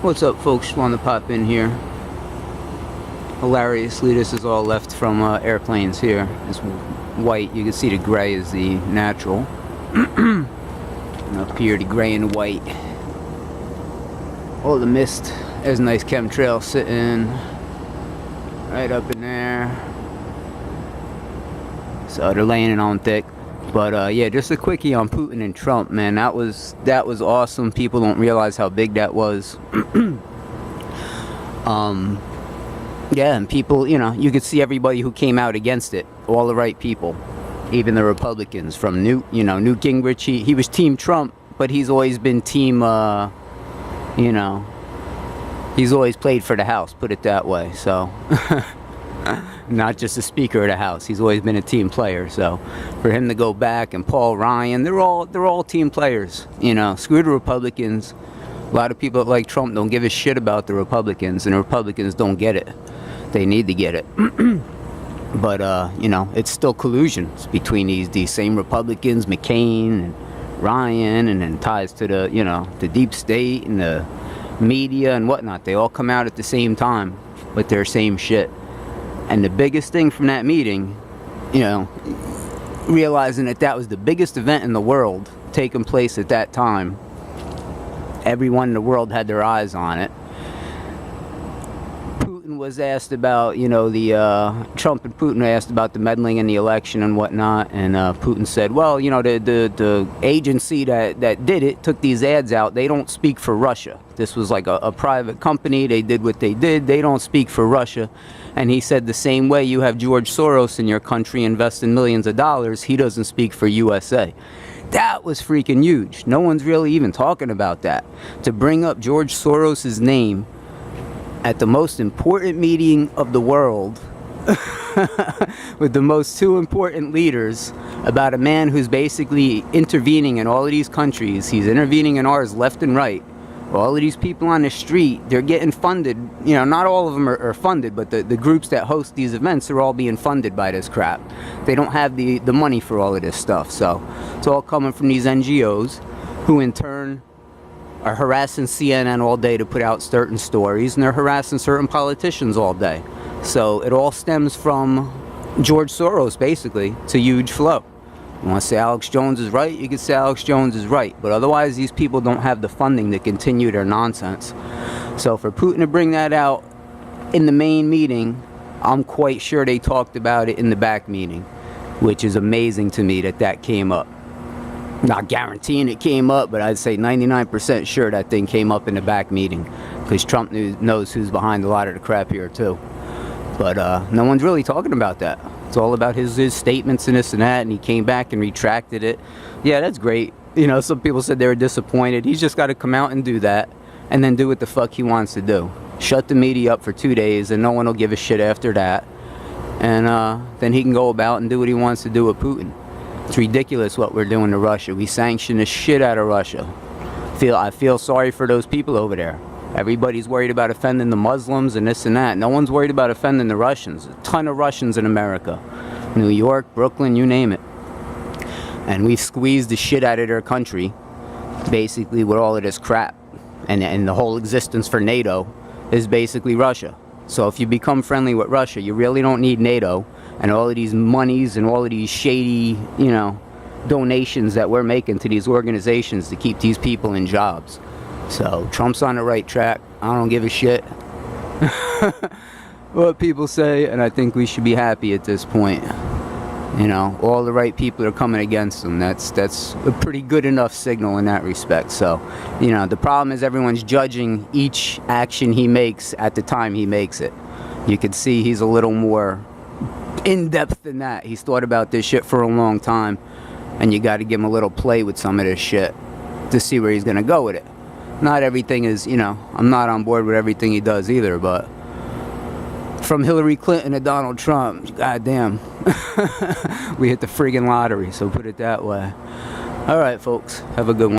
What's up, folks? Just wanted to pop in here. Hilariously, this is all left from airplanes here. It's white. You can see the gray is the natural. And up here, the gray and white. All the mist. There's a nice chemtrail sitting right up in there. So they're laying it on thick. But yeah, just a quickie on Putin and Trump, man. That was awesome. People don't realize how big that was. Yeah, and people, you could see everybody who came out against it. All the right people, even the Republicans. From Newt Gingrich. He was Team Trump, but he's always been Team. He's always played for the House. Put it that way. So. Not just the Speaker of the House. He's always been a team player. So for him to go back, and Paul Ryan, they're all team players. Screw the Republicans. A lot of people that like Trump don't give a shit about the Republicans, and the Republicans don't get it. They need to get it. But it's still collusion between these same Republicans, McCain and Ryan, and then ties to the deep state and the media and whatnot. They all come out at the same time with their same shit. And the biggest thing from that meeting, realizing that was the biggest event in the world taking place at that time. Everyone in the world had their eyes on it. Putin was asked about, Trump and Putin were asked about the meddling in the election and whatnot. And Putin said, well, the agency that did it took these ads out. They don't speak for Russia. This was like a private company. They did what they did. They don't speak for Russia. And he said the same way you have George Soros in your country investing millions of dollars, he doesn't speak for USA. That was freaking huge. No one's really even talking about that. To bring up George Soros' name at the most important meeting of the world with the most two important leaders about a man who's basically intervening in all of these countries. He's intervening in ours left and right. All of these people on the street, they're getting funded. Not all of them are funded, but the groups that host these events are all being funded by this crap. They don't have the money for all of this stuff. So it's all coming from these NGOs who in turn are harassing CNN all day to put out certain stories, and they're harassing certain politicians all day. So it all stems from George Soros, basically. It's a huge flow. You want to say Alex Jones is right, you can say Alex Jones is right. But otherwise, these people don't have the funding to continue their nonsense. So for Putin to bring that out in the main meeting, I'm quite sure they talked about it in the back meeting, which is amazing to me that came up. Not guaranteeing it came up, but I'd say 99% sure that thing came up in the back meeting, because Trump knows who's behind a lot of the crap here too. But no one's really talking about that. It's all about his statements and this and that, and he came back and retracted it. Yeah, that's great. Some people said they were disappointed. He's just got to come out and do that, and then do what the fuck he wants to do. Shut the media up for 2 days, and no one will give a shit after that. And then he can go about and do what he wants to do with Putin. It's ridiculous what we're doing to Russia. We sanction the shit out of Russia. I feel sorry for those people over there. Everybody's worried about offending the Muslims and this and that. No one's worried about offending the Russians. A ton of Russians in America. New York, Brooklyn, you name it. And we've squeezed the shit out of their country, basically, with all of this crap. And the whole existence for NATO is basically Russia. So if you become friendly with Russia, you really don't need NATO and all of these monies and all of these shady, donations that we're making to these organizations to keep these people in jobs. So Trump's on the right track. I don't give a shit what people say, and I think we should be happy at this point. All the right people are coming against him. That's a pretty good enough signal in that respect. So, the problem is everyone's judging each action he makes at the time he makes it. You could see he's a little more in-depth than that. He's thought about this shit for a long time, and you got to give him a little play with some of this shit to see where he's going to go with it. Not everything is, I'm not on board with everything he does either, but from Hillary Clinton to Donald Trump, goddamn, we hit the friggin' lottery, so put it that way. All right, folks, have a good one.